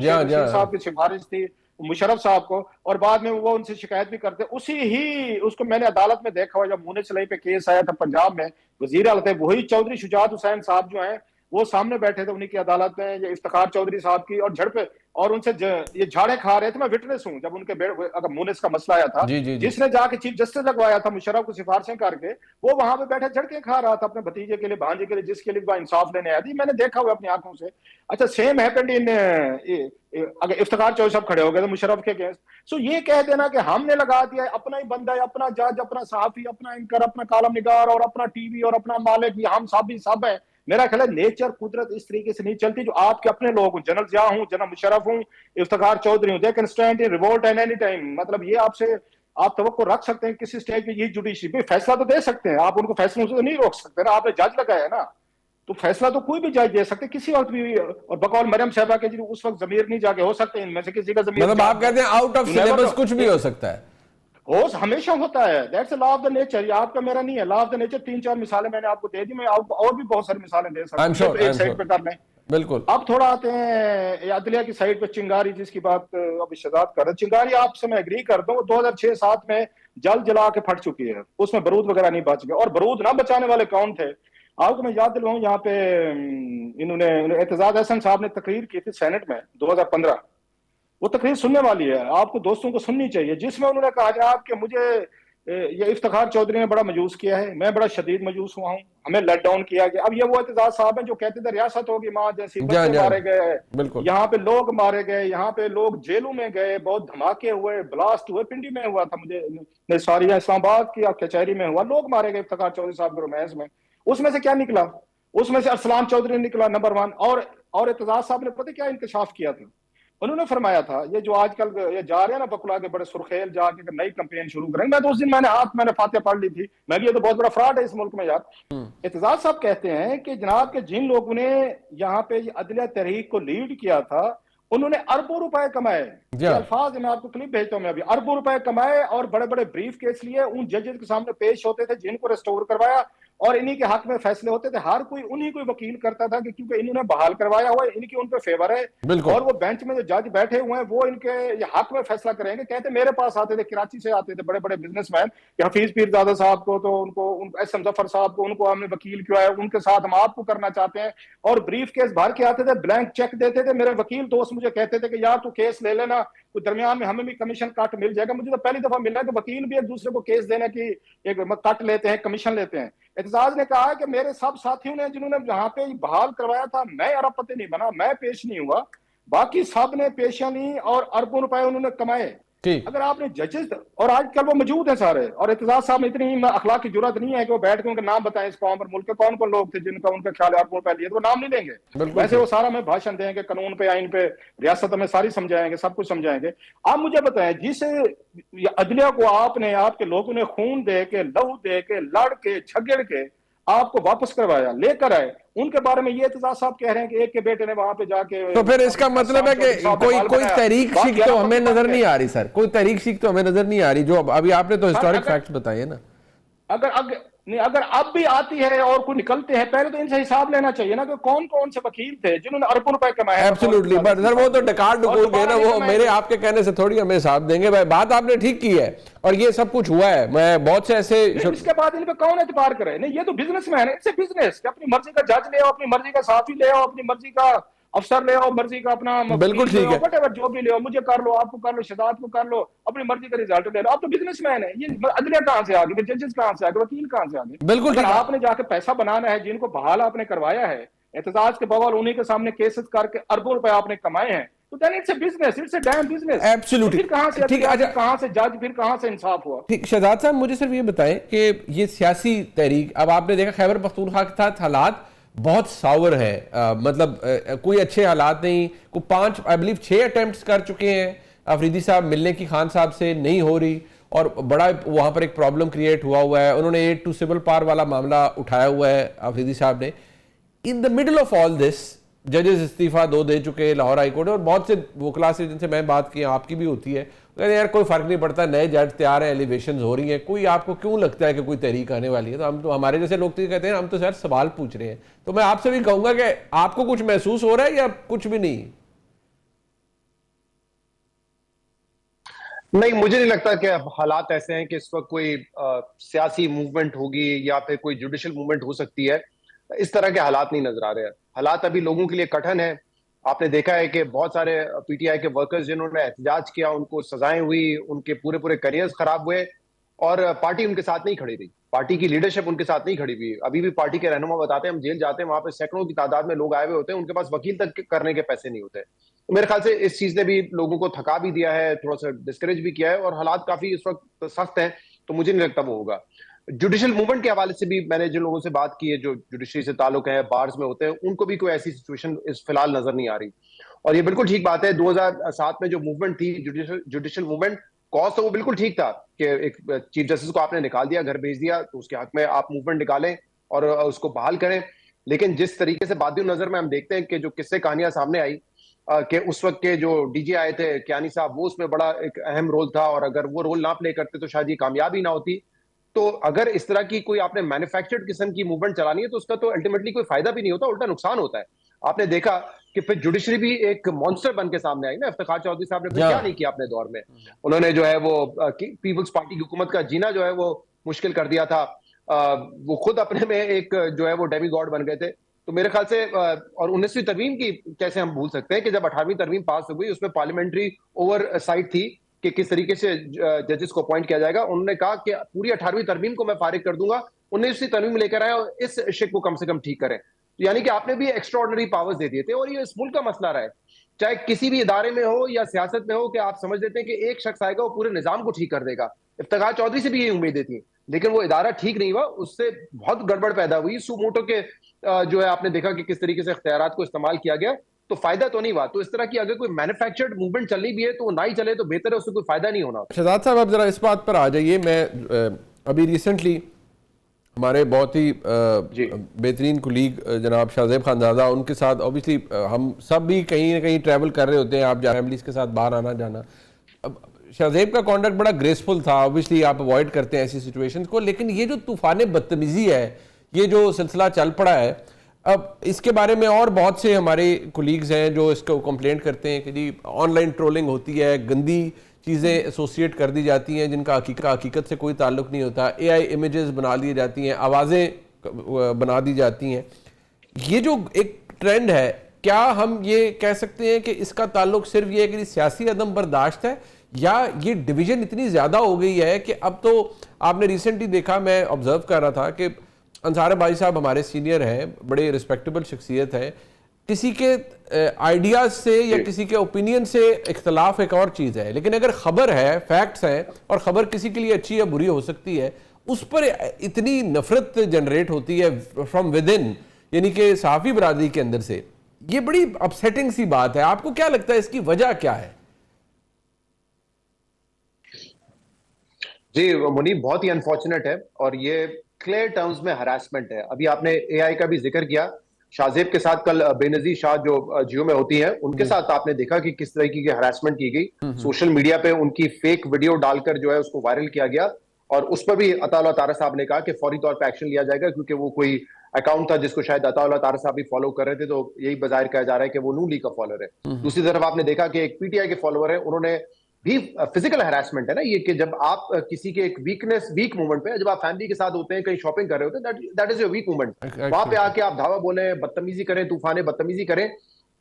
Speaker 2: साहब की सिफारिश थी मुशर्रफ साहब को, और बाद में वो उनसे शिकायत भी करते। उसी ही उसको मैंने अदालत में देखा हुआ, जब मुने सलाई पे केस आया था पंजाब में, वजीर आला थे वही चौधरी शुजात हुसैन साहब जो हैं वो सामने बैठे थे उन्हीं की अदालत में, ये इफ्तिखार चौधरी साहब की, और झड़पे और उनसे ये झाड़े खा रहे थे। मैं विटनेस हूं जब उनके अगर मुनिस का मसला आया था, जिसने जाके चीफ जस्टिस लगवाया था मुशर्रफ को सिफारिशें करके, वो वहां पे बैठे झड़के खा रहा था अपने भतीजे के लिए, भांजे के लिए, जिसके लिए इंसाफ लेने आया थी। मैंने देखा हुआ अपनी आंखों से। अच्छा सेम हैपेंड इन, अगर इफ्तिखार चौधरी साहब खड़े हो गए तो मुशर्रफ के अगेंस्ट। सो ये कह देना कि हमने लगा दिया, अपना ही बंदा है, अपना जज, अपना सहाफी, अपना एंकर, अपना कालम निगार और अपना टीवी और अपना मालिक, हम सब है। मेरा ख्याल है नेचर कुदरत इस तरीके से नहीं चलती। जो आपके अपने लोग हूं, जनरल जिया हूं, जनरल मुशर्रफ हूं, इफ्तिखार चौधरी हूं, they can stand in revolt at any time. मतलब ये आपसे आप तवक्को रख सकते हैं किसी स्टेज पे, ये जुडिशरी भी फैसला तो दे सकते हैं, आप उनको फैसलों से तो नहीं रोक सकते ना, आपने जज लगाया है ना, तो फैसला तो कोई भी जज दे सकते किसी वक्त भी। और बकौल मरियम साहबा के जी उस वक्त जमीर नहीं जाके, हो सकते हैं इनमें से किसी का जमीर,
Speaker 1: मतलब आप कहते हैं आउट ऑफ सिलेबस कुछ भी हो सकता है,
Speaker 2: हो हमेशा होता है। That's law of the nature. ये आपका मेरा नहीं है, लॉ ऑफ द नेचर। 3-4 मिसालें मैंने आपको दे दी, मैं और भी बहुत सारी मिसालें दे सकता हूं, एक साइड पे कर लें।
Speaker 1: बिल्कुल।
Speaker 2: अब थोड़ा आते हैं अदलिया की साइड पे, चिंगारी जिसकी बात अब शहजाद कर रहे, चिंगारी आपसे मैं एग्री करता हूँ, 2006-7 में जल जला के फट चुकी है, उसमें बारूद वगैरह नहीं बच गया। और बारूद ना बचाने वाले कौन थे आपको मैं याद दिलवाऊं, यहाँ पे इन्होंने एतजाज हसन साहब ने तकरीर की थी सेनेट में 2015, वो तकरीर सुनने वाली है, आपको दोस्तों को सुननी चाहिए, जिसमें उन्होंने कहा जनाब कि मुझे ये इफ्तिखार चौधरी ने बड़ा मजूस किया है, मैं बड़ा शदीद मजूस हुआ हूँ, हमें लेट डाउन किया गया। अब ये वो एतजाज साहब हैं जो कहते थे रियासत होगी माँ जैसी, बच्चे मारे गए, यहाँ पे लोग मारे गए, यहाँ पे लोग जेलों में गए, बहुत धमाके हुए, ब्लास्ट हुए, पिंडी में हुआ था, मुझे सारी इस्लामाबाद की कचहरी में हुआ, लोग मारे गए इफ्तिखार चौधरी साहब के रोमांस में। उसमें से क्या निकला? उसमें से अरसलान चौधरी निकला नंबर 1। और एतजाज साहब ने पता क्या इंकशाफ किया था? उन्होंने फरमाया था ये जो आजकल ये जा रहे हैं ना बकुला के बड़े सुरखेल जाके नई कैंपेन शुरू करेंगे, मैं तो उस दिन मैंने फातिहा पढ़ ली थी, मैं भी ये तो बहुत बड़ा फ्रॉड है इस मुल्क में यार। एतजाज साहब कहते हैं कि जनाब के जिन लोगों ने यहाँ पे अदलिया तहरीक को लीड किया था उन्होंने अरबों रुपए कमाए, अल्फाज मैं आपको क्लिप भेजता हूं मैं अभी, अरबों रुपए कमाए और बड़े बड़े ब्रीफ केस लिए उन जजेस के सामने पेश होते थे जिनको रिस्टोर करवाया और इन्हीं के हक में फैसले होते थे। हर कोई उन्हीं को वकील करता था कि क्योंकि इन्होंने बहाल करवाया हुआ है, इनकी उन पे फेवर है, और वो बेंच में जो जज बैठे हुए हैं वो इनके ये हक में फैसला करेंगे। कहते मेरे पास आते थे, कराची से आते थे बड़े बड़े बिजनेसमैन, हफीज पीरजादा साहब को तो उनको एस एम जफर साहब को उनको हमने वकील किया है, उनके साथ हम आपको करना चाहते हैं, और ब्रीफ केस भर के आते थे, ब्लैंक चेक देते थे। मेरे वकील दोस्त मुझे कहते थे कि यार तू केस ले लेना, तो दरमियान में हमें भी कमीशन कट मिल जाएगा। मुझे तो पहली दफा मिला कि वकील भी एक दूसरे को केस देने की एक कट लेते हैं, कमीशन लेते हैं। एतजाज ने कहा कि मेरे सब साथियों ने जिन्होंने यहाँ पे बहाल करवाया था, मैं अरबपति नहीं बना, मैं पेश नहीं हुआ, बाकी सब ने पेशियां ली और अरबों रुपए उन्होंने कमाए। अगर आपने जजेस, और आजकल वो मौजूद हैं सारे, और एतजाज साहब में इतनी अखलाक की जरूरत नहीं है कि वो बैठ के उनके नाम बताएं इस कौम पर मुल्क के कौन कौन लोग थे जिनका उनके ख्याल अरबों रुपए लिए, तो वो नाम नहीं लेंगे। वैसे वो सारा में भाषण देंगे, कानून पे, आइन पे, रियासत में सारी समझाएंगे, सब कुछ समझाएंगे। आप मुझे बताएं, जिस अदलिया को आपने, आपके लोगों ने खून दे के, लहू दे के, लड़ के, झगड़ के आपको वापस करवाया, लेकर आए, उनके बारे में ये एतजाज साहब कह रहे हैं कि एक के बेटे ने वहां पे जाके,
Speaker 1: तो फिर इसका मतलब है कि कोई तहरीक शीख तो हमें नजर नहीं आ रही सर, कोई तहरीक शीख तो हमें नजर नहीं आ रही, जो अभी आपने तो हिस्टोरिक फैक्ट्स बताए ना।
Speaker 2: अगर अब भी आती है और कोई निकलते हैं, पहले तो इनसे हिसाब लेना चाहिए ना कि कौन कौन से वकील थे जिन्होंने अरबों रुपए कमाए।
Speaker 1: एब्सोल्युटली, बट सर वो तो डकार डुकूर गए ना, वो मेरे आपके कहने से थोड़ी हमें हिसाब देंगे। भाई बात आपने ठीक की है और ये सब कुछ हुआ है, मैं बहुत से ऐसे,
Speaker 2: इसके बाद इन पे कौन एतबार करे? नहीं, ये तो बिजनेसमैन है, इट्स बिजनेस, अपनी मर्जी का जज ले आओ, अपनी मर्जी का साफी ले आओ, अपनी मर्जी का अफसर ले आओ, मर्जी का अपना,
Speaker 1: बिल्कुल ठीक है,
Speaker 2: वटेवर जो भी ले आओ, मुझे कर लो, आपको कर लो, शहजाद को कर लो, अपनी मर्जी का रिजल्ट ले लो। आप तो बिजनेसमैन है, ये अदलिया कहां से आ गई, जजेस कहां से आ गए, वकील कहां से आ गए?
Speaker 1: बिल्कुल ठीक है।
Speaker 2: आपने जाके पैसा बनाना है, जिनको बहाल आपने करवाया है एहतजाज के बगौर, उन्हीं के सामने केसेस करके अरबों रुपए आपने कमाए हैं, तो then it's a business, it's a damn business.
Speaker 1: Absolutely.
Speaker 2: फिर कहां से ठीक, कहां से जज, फिर कहां से इंसाफ हुआ?
Speaker 1: ठीक, शहजाद साहब मुझे सिर्फ ये बताएं कि ये सियासी तहरीक, अब आपने देखा खैबर पख्तूनख्वा के साथ हालात बहुत सावर है, मतलब कोई अच्छे हालात नहीं, को 5 आई बिलीव 6 अटेम्प्ट्स कर चुके हैं अफरीदी साहब मिलने की, खान साहब से नहीं हो रही, और बड़ा वहाँ पर एक प्रॉब्लम क्रिएट हुआ है। उन्होंने 8 टू सिविल पार वाला मामला उठाया हुआ है अफरीदी साहब ने। In the middle of all this जजेस इस्तीफा 2 दे चुके लाहौर हाईकोर्ट, और बहुत से वकला से जिनसे मैं बात की, आपकी भी होती है, कहते यार कोई फर्क नहीं पड़ता, नए जज तैयार हैं, एलिवेशन हो रही हैं, कोई आपको क्यों लगता है कि कोई तहरीक आने वाली है? तो हम तो, हमारे जैसे लोग तो कहते हैं हम तो सर सवाल पूछ रहे हैं। तो मैं आपसे भी कहूंगा कि आपको कुछ महसूस हो रहा है या कुछ भी नहीं?
Speaker 3: नहीं, मुझे नहीं लगता कि हालात ऐसे हैं कि इस वक्त कोई सियासी मूवमेंट होगी या फिर कोई जुडिशियल मूवमेंट हो सकती है। इस तरह के हालात नहीं नजर आ रहे हैं। हालात अभी लोगों के लिए कठिन है। आपने देखा है कि बहुत सारे पीटीआई के वर्कर्स जिन्होंने एहतजाज किया, उनको सजाएं हुई, उनके पूरे पूरे करियर्स खराब हुए, और पार्टी उनके साथ नहीं खड़ी रही, पार्टी की लीडरशिप उनके साथ नहीं खड़ी हुई। अभी भी पार्टी के रहनुमा बताते हैं, हम जेल जाते हैं, वहां पे सैकड़ों की तादाद में लोग आए हुए होते हैं, उनके पास वकील तक करने के पैसे नहीं होते। तो मेरे ख्याल से इस चीज ने भी लोगों को थका भी दिया है, थोड़ा सा डिस्करेज भी किया है, और हालात काफी इस वक्त सख्त हैं। तो मुझे नहीं लगता वो होगा। जुडिशियल मूवमेंट के हवाले से भी मैंने जिन लोगों से बात की है, जो जुडिशरी से ताल्लुक है, बार्स में होते हैं, उनको भी कोई ऐसी सिचुएशन इस फिलहाल नजर नहीं आ रही। और ये बिल्कुल ठीक बात है, 2007 में जो मूवमेंट थी, जुडिशियल मूवमेंट, कॉज तो वो बिल्कुल ठीक था कि एक चीफ जस्टिस को आपने निकाल दिया, घर भेज दिया, तो उसके हक में आप मूवमेंट निकालें और उसको बहाल करें। लेकिन जिस तरीके से बाद नजर में हम देखते हैं कि जो किस्से कहानियां सामने आई, कि उस वक्त के जो डीजे आए थे कियानी साहब, वो उसमें बड़ा एक अहम रोल था, और अगर वो रोल ना प्ले करते तो शायद ये कामयाबी ना होती। तो अगर इस तरह की कोई आपने मैन्युफैक्चर्ड किस्म की मूवमेंट चलानी है, तो उसका तो अल्टीमेटली कोई फायदा भी नहीं होता, उल्टा नुकसान होता है। आपने देखा कि फिर जुडिशरी भी एक मॉन्स्टर बन के सामने आई ना। इफ्तिखार चौधरी साहब ने फिर क्या नहीं किया अपने दौर में, उन्होंने जो है वो पीपल्स पार्टी की हुकूमत का जीना जो है वो मुश्किल कर दिया था। वो खुद अपने में एक जो है वो डेमी गॉड बन गए थे। तो मेरे ख्याल से, और 19वीं तरमीम की कैसे हम भूल सकते हैं कि जब 18वीं तरमीम पास हो गई, उसमें पार्लियामेंट्री ओवरसाइट थी कि किस तरीके से जजेस को अपॉइंट किया जाएगा। उन्होंने कहा कि पूरी 18वीं तरमीम को मैं फारिग कर दूंगा, 19वीं तरमीम लेकर आए और इस शिक को कम से कम ठीक करें। तो यानी कि आपने भी एक्स्ट्राऑर्डिनरी पावर्स दे दिए थे। और ये इस मुल्क का मसला रहा है, चाहे किसी भी इदारे में हो या सियासत में हो, कि आप समझ लेते हैं कि एक शख्स आएगा वो पूरे निजाम को ठीक कर देगा। इफ्तिखार चौधरी से भी ये उम्मीदें थी, लेकिन वो इदारा ठीक नहीं हुआ, उससे बहुत गड़बड़ पैदा हुई। सुमोटो के जो है आपने देखा कि किस तरीके से इख्तियारात को इस्तेमाल किया गया, तो फायदा तो नहीं हुआ। तो इस तरह की अगर कोई मैन्युफैक्चर्ड मूवमेंट चलनी भी है तो वो ना ही चले तो बेहतर है, उससे कोई फायदा नहीं होना।
Speaker 1: शहजाद साहब आप जरा इस बात पर आ जाइए। मैं अभी रिसेंटली हमारे बहुत ही बेहतरीन कुलीग जनाब शाहजेब खानजादा, उनके साथ ऑब्वियसली हम सब भी कहीं ना कहीं ट्रैवल कर रहे होते हैं, आप फैमिलीज के साथ बाहर आना जाना। अब शाहजेब का कॉन्डक्ट बड़ा ग्रेसफुल था, ऑब्वियसली आप अवॉइड करते हैं ऐसी सिचुएशंस को, लेकिन ये जो तूफान बदतमीजी है, ये जो सिलसिला चल पड़ा है, अब इसके बारे में और बहुत से हमारे कुलीग्स हैं जो इसको कंप्लेंट करते हैं कि जी ऑनलाइन ट्रोलिंग होती है, गंदी चीज़ें एसोसिएट कर दी जाती हैं जिनका हकीकत से कोई ताल्लुक नहीं होता, एआई इमेजेस बना दी जाती हैं, आवाज़ें बना दी जाती हैं। ये जो एक ट्रेंड है, क्या हम ये कह सकते हैं कि इसका ताल्लुक सिर्फ ये कि सियासी अदम बर्दाश्त है, या ये डिवीजन इतनी ज़्यादा हो गई है कि अब तो आपने रिसेंटली देखा, मैं ऑब्जर्व कर रहा था कि अंसार भाई साहब हमारे सीनियर हैं, बड़े रिस्पेक्टेबल शख्सियत है, किसी के आइडियाज से या किसी के ओपिनियन से इख्तलाफ एक और चीज़ है, लेकिन अगर खबर है, फैक्ट्स हैं और खबर किसी के लिए अच्छी या बुरी हो सकती है, उस पर इतनी नफरत जनरेट होती है फ्रॉम विद इन, यानी कि सहाफ़ी बरादरी के अंदर से, ये बड़ी अपसेटिंग सी बात है। आपको क्या लगता है इसकी वजह क्या है?
Speaker 3: जी मुनीब, बहुत ही अनफॉर्चुनेट है और ये क्लियर टर्म्स में हरासमेंट है। अभी आपने एआई का भी जिक्र किया, शाहजेब के साथ कल बेनजीर शाह जो जियो में होती है, उनके साथ आपने देखा कि किस तरीके की हरासमेंट की गई। सोशल मीडिया पे उनकी फेक वीडियो डालकर जो है उसको वायरल किया गया और उस पर भी अताउल्लाह तारा साहब ने कहा कि फौरी तौर पर एक्शन लिया जाएगा, क्योंकि वो कोई अकाउंट था जिसको शायद अताउल्लाह तारा साहब भी फॉलो कर रहे थे, तो यही बजाहिर कहा जा रहा है कि वो नून लीग का फॉलोअर है। दूसरी तरफ आपने देखा कि एक पीटीआई के फॉलोअर है, उन्होंने भी फिजिकल हरासमेंट है ना ये, कि जब आप किसी के एक वीक मोमेंट पे, जब आप फैमिली के साथ होते हैं, कहीं शॉपिंग कर रहे होते हैं, that is your weak moment, वहां पे आके आप धावा बोले, बदतमीजी करें, तूफाने बदतमीजी करें,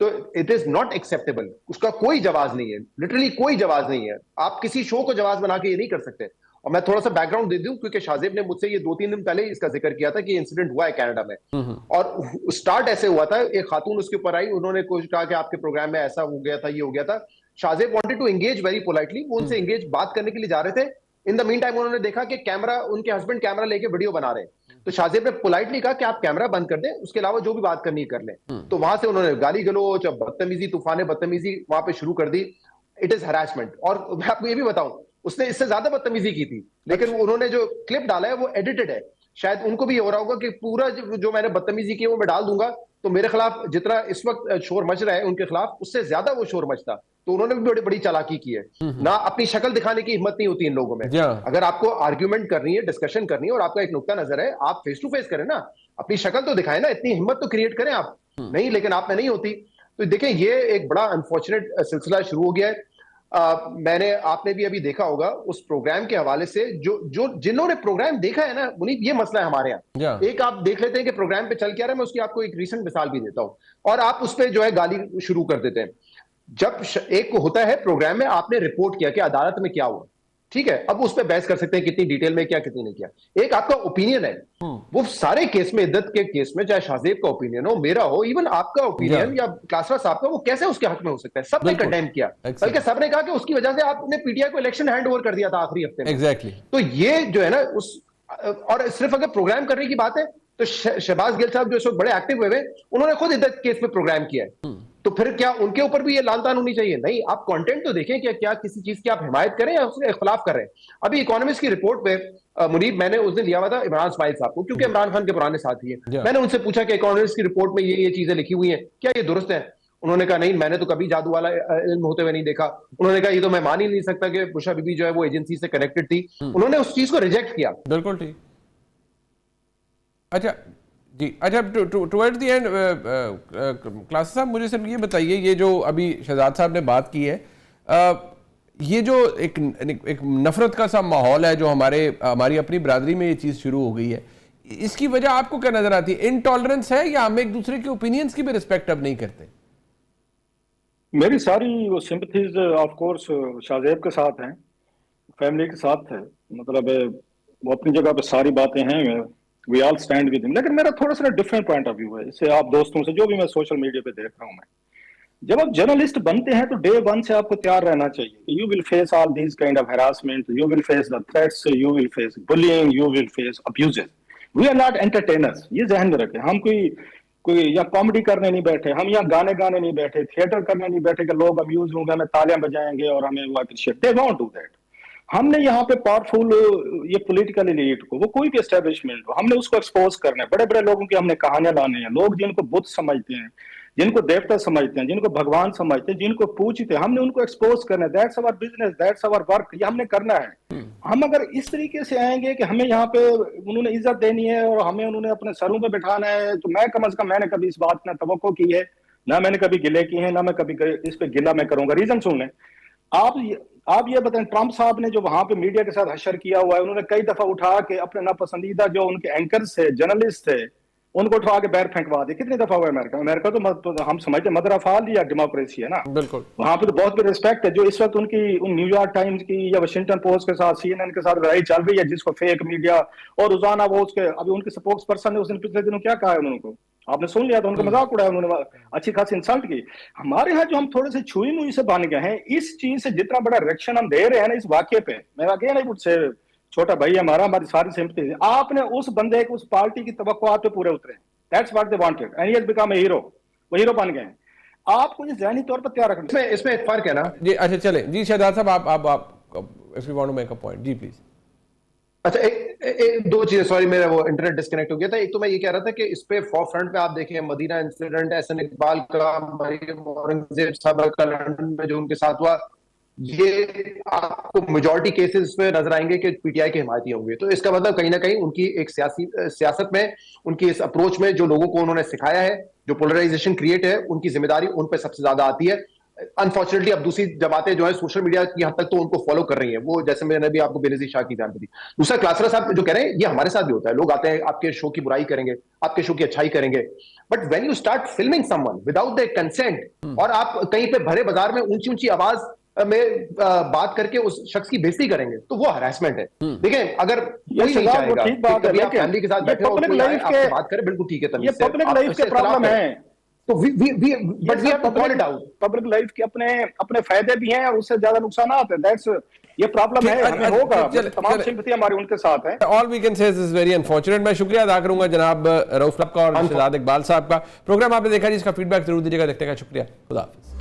Speaker 3: तो इट इज नॉट एक्सेप्टेबल। उसका कोई जवाब नहीं है, लिटरली कोई जवाब नहीं है। आप किसी शो को जवाब बना के ये नहीं कर सकते। और मैं थोड़ा सा बैकग्राउंड दे दूं, क्योंकि शाहजेब ने मुझसे ये 2-3 दिन पहले इसका जिक्र किया था कि इंसिडेंट हुआ है कनाडा में, और स्टार्ट ऐसे हुआ था, एक खातून उसके ऊपर आई, उन्होंने कुछ कहा कि आपके प्रोग्राम में ऐसा हो गया था, ये हो गया था। Shahzeb wanted to engage very politely, वो उनसे एंगेज बात करने के लिए जा रहे थे। इन द मीन टाइम उन्होंने देखा कि कैमरा, उनके हस्बैंड कैमरा लेके वीडियो बना रहे हैं, तो शाहजेब ने पोलाइटली कहा कि आप कैमरा बंद कर दें, उसके अलावा जो भी बात करनी है कर लें। तो वहां से उन्होंने गाली गलौज, बदतमीजी, तूफाने बदतमीजी वहां पे शुरू कर दी। It is harassment. और मैं आपको ये भी बताऊं, उसने इससे ज्यादा बदतमीजी की थी, लेकिन उन्होंने जो क्लिप डाला है वो एडिटेड है। शायद उनको भी हो रहा होगा कि पूरा जो मैंने बदतमीजी की वो मैं डाल दूंगा, तो मेरे खिलाफ जितना इस वक्त शोर मच रहा है उनके खिलाफ, उससे ज्यादा वो शोर मचता। तो उन्होंने भी बड़ी बड़ी चालाकी की है ना। अपनी शक्ल दिखाने की हिम्मत नहीं होती इन लोगों में। अगर आपको आर्ग्यूमेंट करनी है, डिस्कशन करनी है और आपका एक नुक्ता नजर है, आप फेस टू फेस करें ना, अपनी शक्ल तो दिखाएं ना, इतनी हिम्मत तो क्रिएट करें आप। नहीं, लेकिन आप में नहीं होती। तो देखें, ये एक बड़ा अनफॉर्चुनेट सिलसिला शुरू हो गया है। आपने भी अभी देखा होगा उस प्रोग्राम के हवाले से, जो जिन्होंने प्रोग्राम देखा है ना मुनीब, ये मसला है हमारे यहाँ। एक आप देख लेते हैं कि प्रोग्राम पे चल क्या रहा है, मैं उसकी आपको एक रीसेंट मिसाल भी देता हूं, और आप उस पर जो है गाली शुरू कर देते हैं। जब एक होता है प्रोग्राम में, आपने रिपोर्ट किया कि अदालत में क्या हुआ, ठीक है, अब उस पर बहस कर सकते हैं कितनी डिटेल में क्या, कितनी नहीं किया। एक आपका ओपिनियन है, वो सारे केस में, इद्दत के केस में, चाहे शाहजेब का ओपिनियन हो, मेरा हो, इवन आपका ओपिनियन या क्लासरा साहब का, वो कैसे उसके हक में हो सकता है? सबने कंडेम किया, बल्कि सबने कहा कि उसकी वजह से आपने पीटीआई को इलेक्शन हैंड ओवर कर दिया था आखिरी हफ्ते में।
Speaker 1: एग्जैक्टली।
Speaker 3: तो ये जो है ना, और सिर्फ अगर प्रोग्राम करने की बात है तो शहबाज गिल साहब जो इस वक्त बड़े एक्टिव हुए, उन्होंने खुद इद्दत केस पे प्रोग्राम किया है। तो फिर क्या उनके ऊपर भी ये लानतान होनी चाहिए? नहीं, आप कंटेंट तो देखें कि क्या किसी चीज की आप हिमायत करें या उसके खिलाफ करें। अभी इकोनॉमिस्ट की रिपोर्ट पे मुनीब, मैंने उस दिन लिया हुआ था इमरान इस्माइल साहब को, क्योंकि इमरान खान के पुराने साथी हैं। मैंने उनसे पूछा कि इकोनॉमिस्ट की रिपोर्ट में ये चीजें लिखी हुई हैं, क्या ये दुरुस्त है? उन्होंने कहा नहीं, मैंने तो कभी जादू वाला इल्म होते हुए नहीं देखा। उन्होंने कहा ये तो मैं मान ही नहीं सकता कि बुशा बीबी जो है वो एजेंसी से कनेक्टेड थी। उन्होंने उस चीज को रिजेक्ट किया।
Speaker 1: बिल्कुल ठीक। अच्छा जी, अच्छा, टुवर्ड द एंड क्लास साहब, मुझे सिर्फ ये बताइए, ये जो अभी शहजाद साहब ने बात की है, ये जो एक नफरत का सा माहौल है जो हमारी अपनी बरादरी में ये चीज़ शुरू हो गई है, इसकी वजह आपको क्या नजर आती है? इनटॉलरेंस है या हम एक दूसरे के ओपिनियंस की भी रिस्पेक्ट अब नहीं करते?
Speaker 2: मेरी सारी वो सिंपथीज ऑफ कोर्स शाहजेब के साथ हैं, फैमिली के साथ है, मतलब वो अपनी जगह पे सारी बातें हैं, we all stand with him. लेकिन मेरा थोड़ा सा डिफरेंट पॉइंट ऑफ व्यू है, इससे आप दोस्तों से, जो भी मैं सोशल मीडिया पे देख रहा हूँ, मैं जब आप जर्नलिस्ट बनते हैं तो डे वन से आपको तैयार रहना चाहिए। You will face all these kind of harassment, you will face the threats, you will face bullying, you will face abuses. We are not entertainers, ये ज़हन में रखें। हम कोई या कॉमेडी करने नहीं बैठे, हम यहाँ गाने गाने नहीं बैठे, थिएटर करने नहीं बैठे कि लोग अम्यूज होंगे, हमें तालियां बजाएंगे और हमें वो appreciate. They won't do that. हमने यहाँ पे पावरफुल ये पॉलिटिकल एलीट को, वो कोई भी एस्टेब्लिशमेंट हो, हमने उसको एक्सपोज करना है। बड़े बड़े लोगों की हमने कहानियां लानी है, लोग जिनको बुद्ध समझते हैं, जिनको देवता समझते हैं, जिनको भगवान समझते हैं, जिनको पूछते हैं, हमने उनको एक्सपोज करना है। That's our business, that's our work, ये हमने करना है। हम अगर इस तरीके से आएंगे कि हमें यहाँ पे उन्होंने इज्जत देनी है और हमें उन्होंने अपने सरों पे बिठाना है, तो मैं कम अज कम, मैंने कभी इस बात ना तवक्को की है, ना मैंने कभी गिले की है, ना मैं कभी इस पे गिला मैं करूंगा। रीजन सुन लें आप ये बताएं, ट्रंप साहब ने जो वहां पे मीडिया के साथ हशर किया हुआ है, उन्होंने कई दफा उठा के अपने नापसंदीदा जो उनके एंकर्स थे, जर्नलिस्ट थे, उनको उठवा के बैर फेंकवा दिया। कितनी दफा हुआ अमेरिका? अमेरिका तो हम समझते मदर ऑफ ऑल या डेमोक्रेसी है ना,
Speaker 1: बिल्कुल।
Speaker 2: वहां पे तो बहुत बड़ी रिस्पेक्ट है। जो इस वक्त उनकी न्यूयॉर्क टाइम्स की या वाशिंगटन पोस्ट के साथ, CNN के साथ लड़ाई चल रही है, जिसको फेक मीडिया और रोजाना वो उसके अभी उनके स्पोक्स पर्सन ने उसने पिछले दिनों क्या कहा है उनको, आपने सुन लिया था, उनका मजाक उड़ाया उन्होंने, अच्छी खासी इंसल्ट की। हमारे यहाँ जो हम थोड़े से छुई मुई से बन गए हैं, इस चीज से जितना बड़ा रिएक्शन हम दे रहे हैं ना इस वाक्य पे, मैं वाकई नहीं मुझसे छोटा भाई हमारा, हमारी सारी सिंपैथी है। आपने उस बंदे को, उस पार्टी की तवक्कुआत पे पूरे उतरे, that's what they wanted and he has become a hero, वो हीरो बन गए। आपको ये ज़हनी तौर पर तैयार रखना।
Speaker 3: इसमें एक फर्क है ना
Speaker 1: जी। अच्छा चले जी शहजाद साहब, आप if you want to make a point, जी प्लीज।
Speaker 3: अच्छा, एक दो चीजें, सॉरी मेरा वो इंटरनेट डिस्कनेक्ट हो गया था। एक तो मैं ये कह रहा था कि इस पे फॉर फ्रंट पे आप देखें मदीना इंसिडेंट, एहसन इकबाल का, मरियम औरंगजेब साहब का लंदन में जो उनके साथ हुआ, ये आपको मेजॉरिटी केसेस में नजर आएंगे कि पीटीआई के हिमायती होंगे। तो इसका मतलब कहीं ना कहीं उनकी एक सियासत में, उनकी इस अप्रोच में जो लोगों को उन्होंने सिखाया है, जो पोलराइजेशन क्रिएट है, उनकी जिम्मेदारी उन पर सबसे ज्यादा आती है। अनफॉर्चुनेटली अब दूसरी जमातें जो है सोशल मीडिया की हद तक तो उनको फॉलो कर रही हैं, वो जैसे मैंने भी आपको बेनजीर शाह की जानकारी दी। दूसरा, क्लासरा साहब जो कह रहे हैं, ये हमारे साथ भी होता है। लोग आते हैं, आपके शो की बुराई करेंगे, आपके शो की अच्छाई करेंगे, but when you start filming someone without their consent, और आप कहीं पे भरे बाजार में ऊंची ऊंची आवाज में बात करके उस शख्स की बेइज्जती करेंगे, तो वो हरासमेंट है। देखिए, अगर कोई नहीं चाहेगा
Speaker 2: ठीक बात है,
Speaker 3: आप फैमिली के साथ बैठे हो, कोई आए, आपसे बात करे, बिल्कुल ठीक है,
Speaker 2: ये पब्लिक लाइफ के प्रॉब्लम है।
Speaker 3: तो but we have to call it out.
Speaker 2: Public life के अपने फायदे भी हैं और उससे ज्यादा नुकसानात हैं। दैट्स ये प्रॉब्लम है, हमें होगा, तमाम सिंपैथी हमारी उनके साथ है।
Speaker 1: All we can say is very unfortunate. मैं शुक्रिया अदा करूंगा जनाब रऊफ लब का और शहजाद इकबाल साहब का। प्रोग्राम आपने देखा जी, इसका फीडबैक जरूर दीजिएगा। देखने का शुक्रिया, खुदा हाफिज।